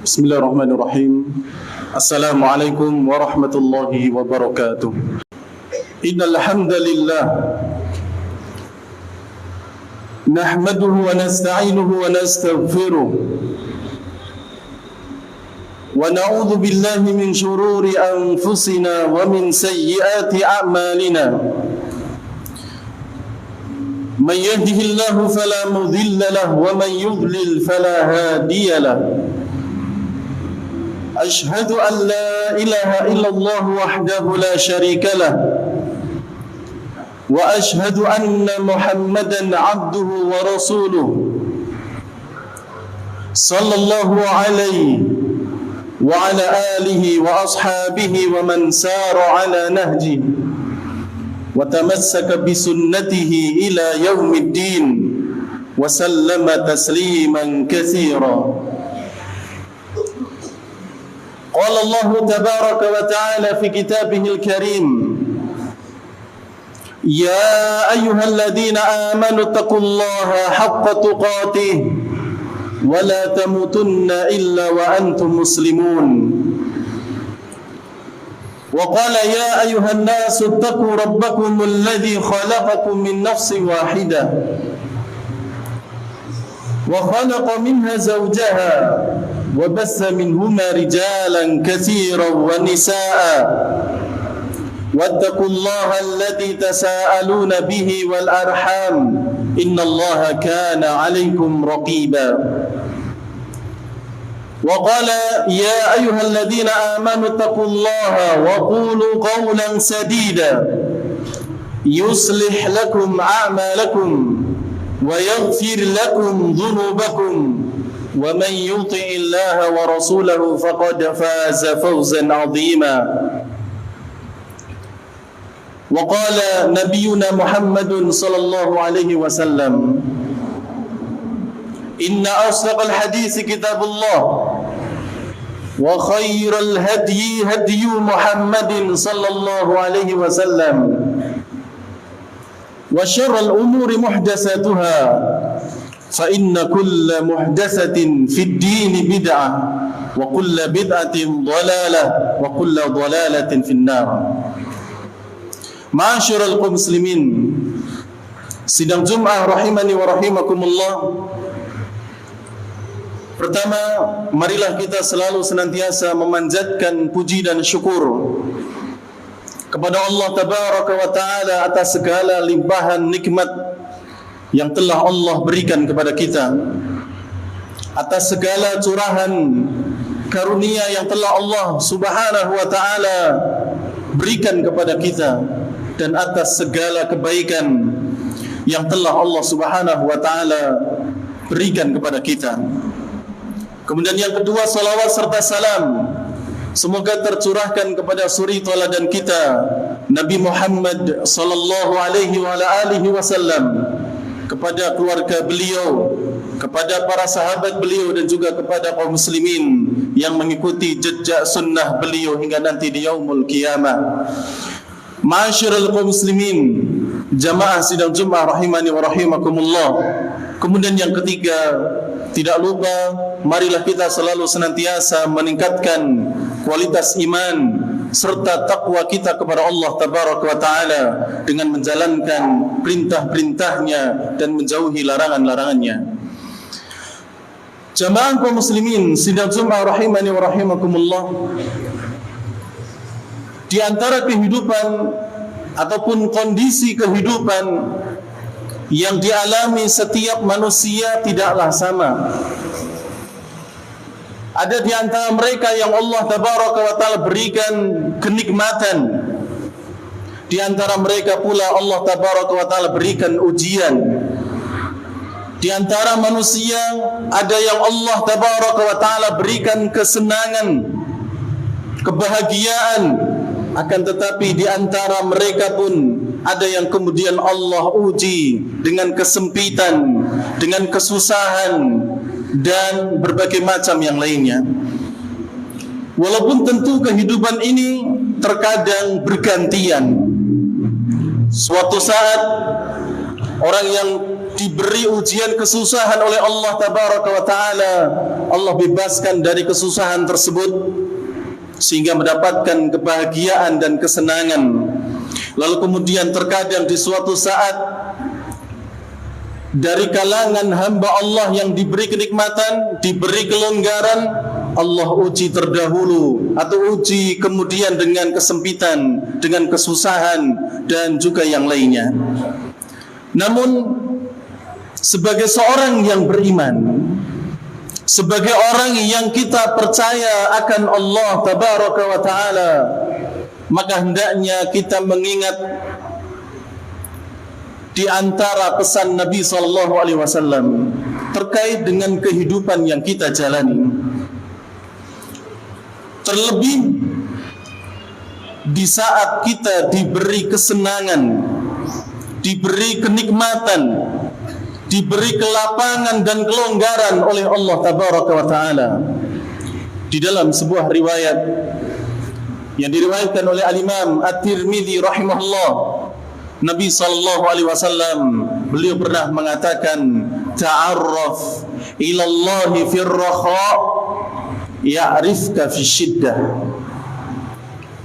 Bismillahirrahmanirrahim. Assalamualaikum warahmatullahi wabarakatuh. Innal hamdalillah nahmaduhu wa nasta'inuhu wa nastaghfiruh wa na'udzu billahi min shururi anfusina wa min sayyiati a'malina. Man yahdihillahu fala mudilla lahu wa man yudlil fala hadiya lahu. أشهد أن لا إله إلا الله وحده لا شريك له وأشهد أن محمدا عبده ورسوله صلى الله عليه وعلى آله وأصحابه ومن سار على نهجه وتمسك بسنته إلى يوم الدين وسلم تسليما كثيرا. قال الله تبارك وتعالى في كتابه الكريم: يا أيها الذين آمنوا اتقوا الله حق تقاته ولا تموتن إلا وأنتم مسلمون. وقال: يا أيها الناس اتقوا ربكم الذي خلقكم من نفس واحدة وخلق منها زوجها وبث منهما رجالا كثيرا ونساء واتقوا الله الذي تساءلون به والأرحام إن الله كان عليكم رقيبا. وقال: يا أيها الذين آمنوا اتقوا الله وقولوا قولا سديدا يصلح لكم أعمالكم ويغفر لكم ذنوبكم ومن يطع الله ورسوله فقد فاز فوزا عظيما. وقال نبينا محمد صلى الله عليه وسلم: إن أصدق الحديث كتاب الله وخير الهدي هدي محمد صلى الله عليه وسلم وشر الأمور محدثاتها فإن كل محدثة في الدين بدعة وكل بدعة ضلالة وكل ضلالة في النار. Ma'asyiral kaum muslimin, sidang Jum'ah rahimani wa rahimakumullah. Pertama, marilah kita selalu senantiasa memanjatkan puji dan syukur kepada Allah Tabaraka wa Ta'ala atas segala limpahan nikmat yang telah Allah berikan kepada kita, atas segala curahan karunia yang telah Allah Subhanahu wa Ta'ala berikan kepada kita, dan atas segala kebaikan yang telah Allah Subhanahu wa Ta'ala berikan kepada kita. Kemudian yang kedua, salawat serta salam semoga tercurahkan kepada suri tauladan kita Nabi Muhammad sallallahu alaihi wa alihi wasallam, kepada keluarga beliau, kepada para sahabat beliau, dan juga kepada kaum muslimin yang mengikuti jejak sunnah beliau hingga nanti di yaumul qiyamah. Ma'asyiral kaum muslimin, jamaah sidang Jum'ah rahimani wa rahimakumullah. Kemudian yang ketiga, tidak lupa marilah kita selalu senantiasa meningkatkan kualitas iman serta takwa kita kepada Allah Tabaraka wa Ta'ala dengan menjalankan perintah-perintahnya dan menjauhi larangan-larangannya. Jamaah kaum muslimin sidang Jum'ah rahimani wa rahimakumullah, di antara kehidupan ataupun kondisi kehidupan yang dialami setiap manusia tidaklah sama. Ada di antara mereka yang Allah Tabaraka wa Ta'ala berikan kenikmatan. Di antara mereka pula Allah Tabaraka wa Ta'ala berikan ujian. Di antara manusia ada yang Allah Tabaraka wa Ta'ala berikan kesenangan, kebahagiaan. Akan tetapi di antara mereka pun ada yang kemudian Allah uji dengan kesempitan, dengan kesusahan, dan berbagai macam yang lainnya. Walaupun tentu kehidupan ini terkadang bergantian. Suatu saat orang yang diberi ujian kesusahan oleh Allah tabaraka wa taala, Allah bebaskan dari kesusahan tersebut sehingga mendapatkan kebahagiaan dan kesenangan. Lalu kemudian terkadang di suatu saat dari kalangan hamba Allah yang diberi kenikmatan, diberi kelonggaran, Allah uji terdahulu atau uji kemudian dengan kesempitan, dengan kesusahan dan juga yang lainnya. Namun sebagai seorang yang beriman, sebagai orang yang kita percaya akan Allah tabaraka wa taala, maka hendaknya kita mengingat di antara pesan Nabi SAW terkait dengan kehidupan yang kita jalani. Terlebih di saat kita diberi kesenangan, diberi kenikmatan, diberi kelapangan dan kelonggaran oleh Allah tabaraka wa taala. Di dalam sebuah riwayat yang diriwayatkan oleh Al-Imam At-Tirmidzi rahimahullah, Nabi SAW beliau pernah mengatakan, ta'arraf ilallahi fir raha ya'rifka fi syiddah.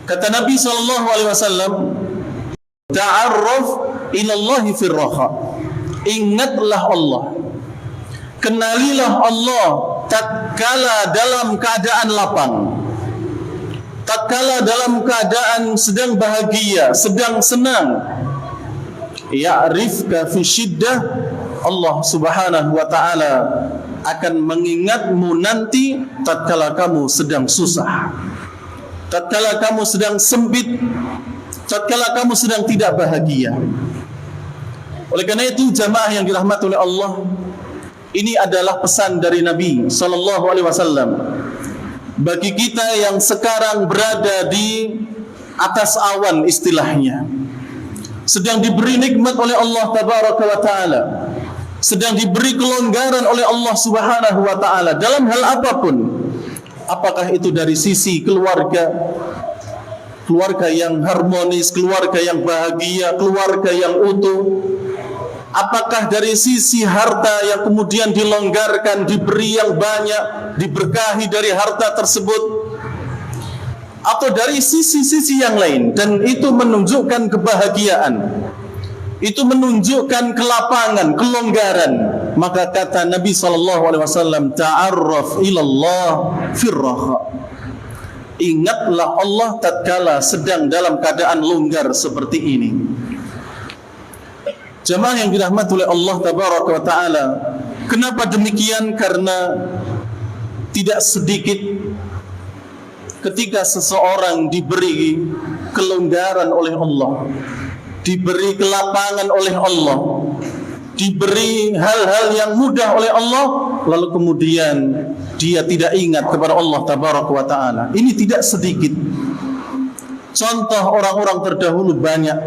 Kata Nabi SAW, ta'arraf ilallahi fir raha, ingatlah Allah, kenalilah Allah tatkala dalam keadaan lapang, tatkala dalam keadaan sedang bahagia, sedang senang. Ya'rifka fi syiddah, Allah subhanahu wa ta'ala akan mengingatmu nanti tatkala kamu sedang susah, tatkala kamu sedang sempit, tatkala kamu sedang tidak bahagia. Oleh karena itu jamaah yang dirahmati oleh Allah, ini adalah pesan dari Nabi SAW bagi kita yang sekarang berada di atas awan istilahnya, sedang diberi nikmat oleh Allah tabaraka wa taala, sedang diberi kelonggaran oleh Allah subhanahu wa taala dalam hal apapun. Apakah itu dari sisi keluarga, keluarga yang harmonis, keluarga yang bahagia, keluarga yang utuh. Apakah dari sisi harta yang kemudian dilonggarkan, diberi yang banyak, diberkahi dari harta tersebut, atau dari sisi-sisi yang lain, dan itu menunjukkan kebahagiaan, itu menunjukkan kelapangan, kelonggaran, maka kata Nabi SAW, ta'arraf ilallah firraha, ingatlah Allah tatkala sedang dalam keadaan longgar seperti ini. Jamaah yang dirahmati oleh Allah tabaraka wa taala, kenapa demikian? Karena tidak sedikit ketika seseorang diberi kelonggaran oleh Allah, diberi kelapangan oleh Allah, diberi hal-hal yang mudah oleh Allah, lalu kemudian dia tidak ingat kepada Allah tabaraka wa taala. Ini tidak sedikit. Contoh orang-orang terdahulu banyak.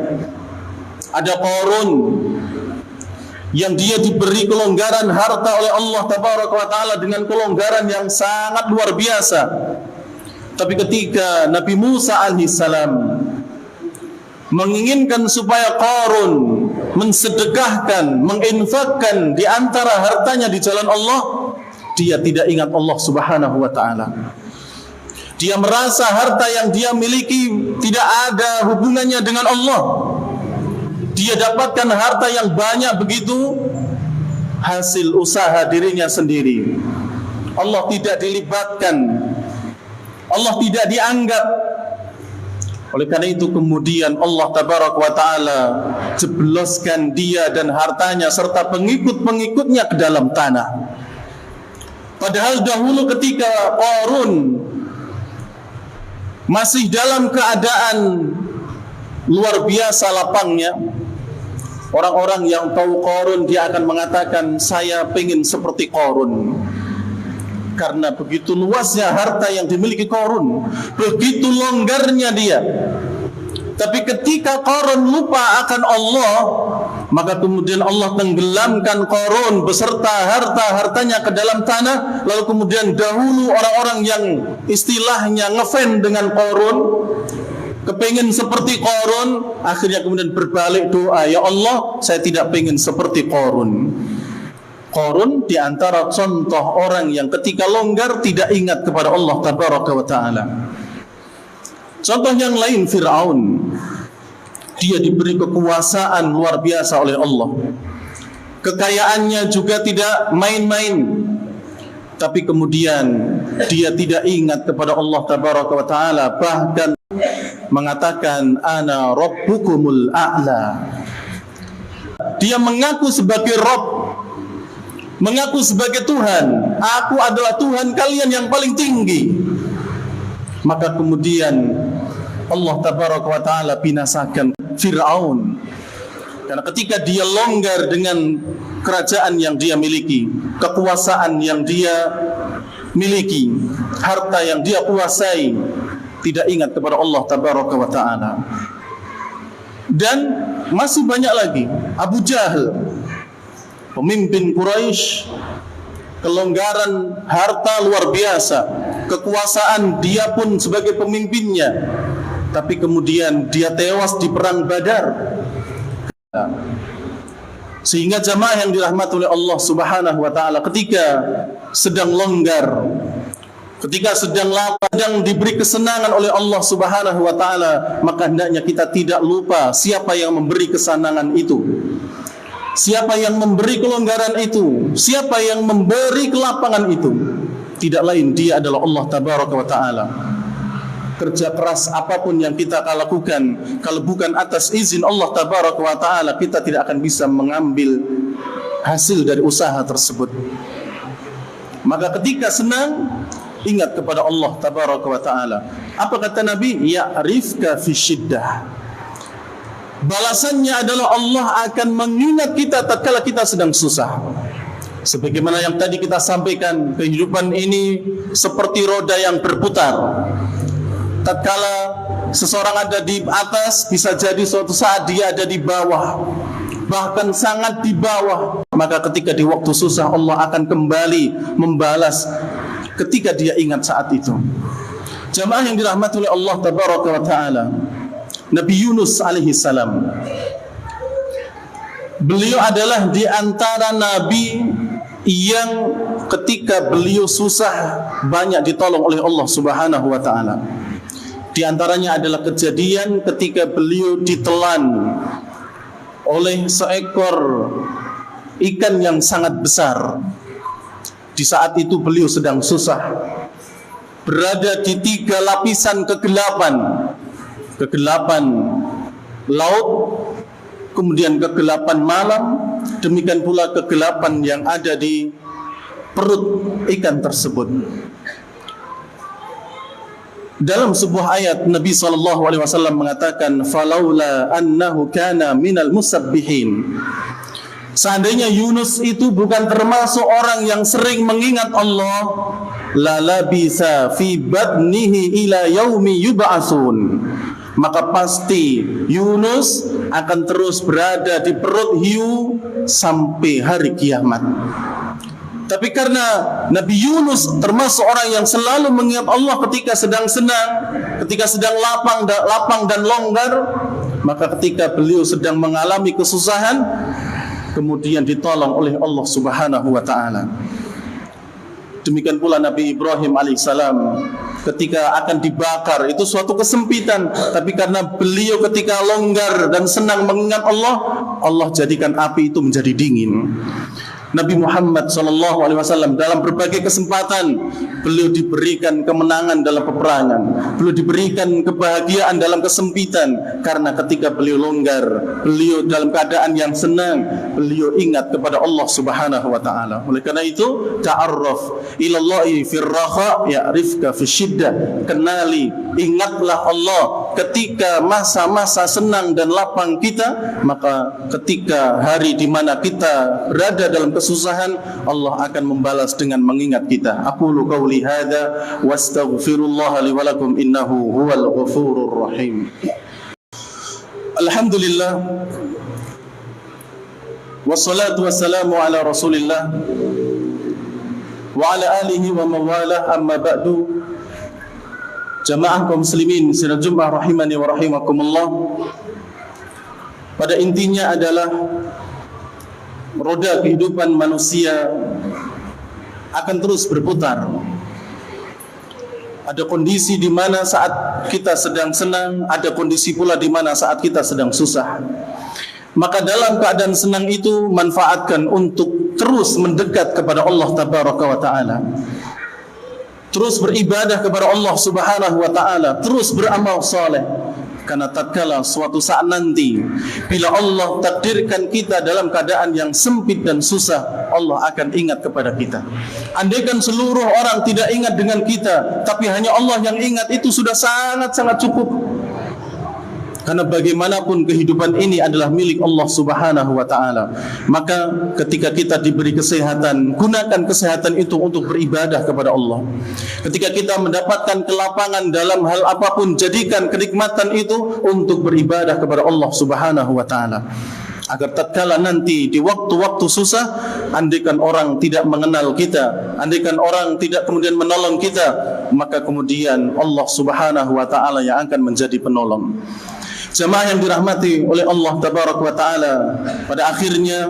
Ada Qarun yang dia diberi kelonggaran harta oleh Allah tabaraka wa taala dengan kelonggaran yang sangat luar biasa. Tapi ketika Nabi Musa alaihissalam menginginkan supaya Qarun mensedekahkan, menginfakkan di antara hartanya di jalan Allah, dia tidak ingat Allah subhanahu wa ta'ala. Dia merasa harta yang dia miliki tidak ada hubungannya dengan Allah. Dia dapatkan harta yang banyak begitu hasil usaha dirinya sendiri. Allah tidak dilibatkan, Allah tidak dianggap. Oleh karena itu kemudian Allah tabaraka wa ta'ala jebloskan dia dan hartanya serta pengikut-pengikutnya ke dalam tanah. Padahal dahulu ketika Qarun masih dalam keadaan luar biasa lapangnya, orang-orang yang tahu Qarun dia akan mengatakan, saya pengen seperti Qarun. Karena begitu luasnya harta yang dimiliki Qarun, begitu longgarnya dia. Tapi ketika Qarun lupa akan Allah, maka kemudian Allah tenggelamkan Qarun beserta harta-hartanya ke dalam tanah. Lalu kemudian dahulu orang-orang yang istilahnya ngefan dengan Qarun, Kepengen seperti Qarun, akhirnya kemudian berbalik doa, ya Allah, saya tidak pengen seperti Qarun. Qarun di antara contoh orang yang ketika longgar tidak ingat kepada Allah Tabaraka wa Ta'ala. Contoh yang lain, Fir'aun. Dia diberi kekuasaan luar biasa oleh Allah. Kekayaannya juga tidak main-main. Tapi kemudian dia tidak ingat kepada Allah Tabaraka wa Ta'ala, bahkan mengatakan ana rabbukumul a'la. Dia mengaku sebagai Rabb, mengaku sebagai Tuhan. Aku adalah Tuhan kalian yang paling tinggi. Maka kemudian Allah Tabaraka wa Ta'ala binasakan Fir'aun. Karena ketika dia longgar dengan kerajaan yang dia miliki, kekuasaan yang dia miliki, harta yang dia kuasai, tidak ingat kepada Allah Tabaraka wa Ta'ala. Dan masih banyak lagi. Abu Jahal, pemimpin Quraisy, kelonggaran harta luar biasa, kekuasaan dia pun sebagai pemimpinnya, tapi kemudian dia tewas di perang Badar. Sehingga jamaah yang dirahmati oleh Allah Subhanahu wa Ta'ala, ketika sedang longgar, ketika sedang lapar, sedang diberi kesenangan oleh Allah Subhanahu wa Ta'ala, maka hendaknya kita tidak lupa siapa yang memberi kesenangan itu, siapa yang memberi kelonggaran itu, siapa yang memberi kelapangan itu. Tidak lain, dia adalah Allah Tabaraka wa Ta'ala. Kerja keras apapun yang kita lakukan, kalau bukan atas izin Allah Tabaraka wa Ta'ala, kita tidak akan bisa mengambil hasil dari usaha tersebut. Maka ketika senang, ingat kepada Allah Tabaraka wa Ta'ala. Apa kata Nabi? Ya'rifka fi syiddah. Balasannya adalah Allah akan mengingat kita tatkala kita sedang susah. Sebagaimana yang tadi kita sampaikan, kehidupan ini seperti roda yang berputar. Tatkala seseorang ada di atas, bisa jadi suatu saat dia ada di bawah, bahkan sangat di bawah. Maka ketika di waktu susah, Allah akan kembali membalas ketika dia ingat saat itu. Jamaah yang dirahmati oleh Allah Tabaraka wa Ta'ala, Nabi Yunus alaihi salam, beliau adalah di antara nabi yang ketika beliau susah banyak ditolong oleh Allah Subhanahu wa Ta'ala. Di antaranya adalah kejadian ketika beliau ditelan oleh seekor ikan yang sangat besar. Di saat itu beliau sedang susah, berada di 3 lapisan kegelapan. Kegelapan laut, kemudian kegelapan malam, demikian pula kegelapan yang ada di perut ikan tersebut. Dalam sebuah ayat Nabi SAW mengatakan, falaula annahu kana minal musabbihin. Seandainya Yunus itu bukan termasuk orang yang sering mengingat Allah, la labisa fi batnihi ila yaumi yub'atsun. Maka pasti Yunus akan terus berada di perut hiu sampai hari kiamat. Tapi karena Nabi Yunus termasuk orang yang selalu mengingat Allah ketika sedang senang, ketika sedang lapang dan longgar, maka ketika beliau sedang mengalami kesusahan, kemudian ditolong oleh Allah Subhanahu wa Ta'ala. Demikian pula Nabi Ibrahim alaihissalam ketika akan dibakar, itu suatu kesempitan, tapi karena beliau ketika longgar dan senang mengingat Allah, Allah jadikan api itu menjadi dingin. Nabi Muhammad SAW dalam berbagai kesempatan beliau diberikan kemenangan dalam peperangan, beliau diberikan kebahagiaan dalam kesempitan, karena ketika beliau longgar, beliau dalam keadaan yang senang, beliau ingat kepada Allah Subhanahu wa Ta'ala. Oleh karena itu, ta'arraf ilallahi firraha ya'rifka fisyiddah. Kenali, ingatlah Allah ketika masa-masa senang dan lapang kita, maka ketika hari di mana kita berada dalam kesusahan, Allah akan membalas dengan mengingat kita. Aqulu qawli hadza wastaghfirullah li wa lakum innahu huwal ghafurur rahim. Alhamdulillah wassalatu wassalamu ala Rasulillah wa ala alihi wa mawalah, amma ba'du. Jamaah kaum muslimin sidang Jumat rahimani wa rahimakumullah. Pada intinya adalah roda kehidupan manusia akan terus berputar. Ada kondisi di mana saat kita sedang senang, ada kondisi pula di mana saat kita sedang susah. Maka dalam keadaan senang itu manfaatkan untuk terus mendekat kepada Allah tabaraka wa taala. Terus beribadah kepada Allah subhanahu wa ta'ala, terus beramal saleh. Karena tatkala suatu saat nanti, bila Allah takdirkan kita dalam keadaan yang sempit dan susah, Allah akan ingat kepada kita. Andaikan seluruh orang tidak ingat dengan kita, tapi hanya Allah yang ingat, itu sudah sangat-sangat cukup. Karena bagaimanapun kehidupan ini adalah milik Allah subhanahu wa ta'ala. Maka ketika kita diberi kesehatan, gunakan kesehatan itu untuk beribadah kepada Allah. Ketika kita mendapatkan kelapangan dalam hal apapun, jadikan kenikmatan itu untuk beribadah kepada Allah subhanahu wa ta'ala. Agar tatkala nanti di waktu-waktu susah, andaikan orang tidak mengenal kita, andaikan orang tidak kemudian menolong kita, maka kemudian Allah subhanahu wa ta'ala yang akan menjadi penolong. Jemaah yang dirahmati oleh Allah tabaraka wa ta'ala, pada akhirnya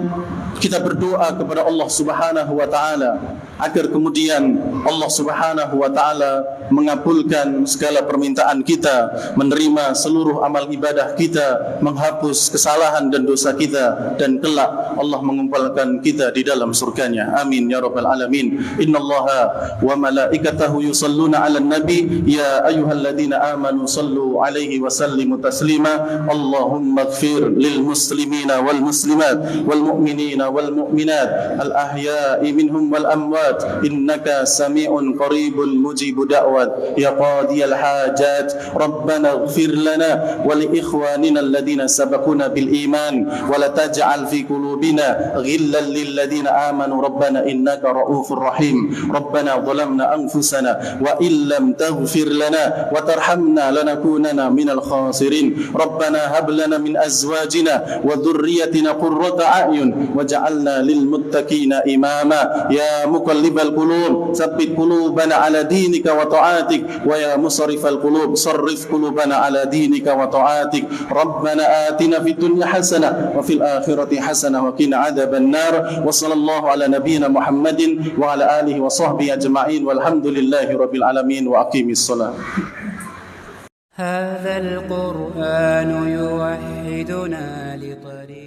kita berdoa kepada Allah subhanahu wa ta'ala agar kemudian Allah subhanahu wa ta'ala mengabulkan segala permintaan kita, menerima seluruh amal ibadah kita, menghapus kesalahan dan dosa kita, dan kelak Allah mengumpulkan kita di dalam surganya. Amin ya rabbal alamin. Innallaha wa malaikatahu yusalluna 'alan nabi ya ayyuhalladzina amanu sallu 'alaihi wa sallimu taslima. Allahumma ighfir lil muslimina wal muslimat wal mu'minina wal mu'minat al ahya'i minhum wal amwat innaka sami'un qaribun mujibu da'wat ya qadiyal hajat. Rabbana ighfir lana wa li ikhwanina alladhina sabaquna bil iman wa la taj'al fi qulubina ghillan lil ladzina amanu rabbana innaka ra'ufur rahim. Rabbana zalamna anfusana wa illam taghfir lana wa tarhamna lanakunanna minal khasirin. Rabbana hab lana min azwajina wa dhurriyyatina qurrata a'yun waj'alna lil muttaqina imama. Ya muqallibal qulub tsabbit qulubana ala dinika wa ta'atik wa ya musarrifal qulub sarrif qulubana ala dinika wa ta'atik. Rabbana atina fid dunya hasanah wa fil akhirati hasanah wa qina adzaban nar. Wa sallallahu ala nabiyyina Muhammadin wa ala alihi wa sahbihi ajma'in walhamdulillahi rabbil alamin wa aqimis shalah. هذا القرآن يوحدنا لطريق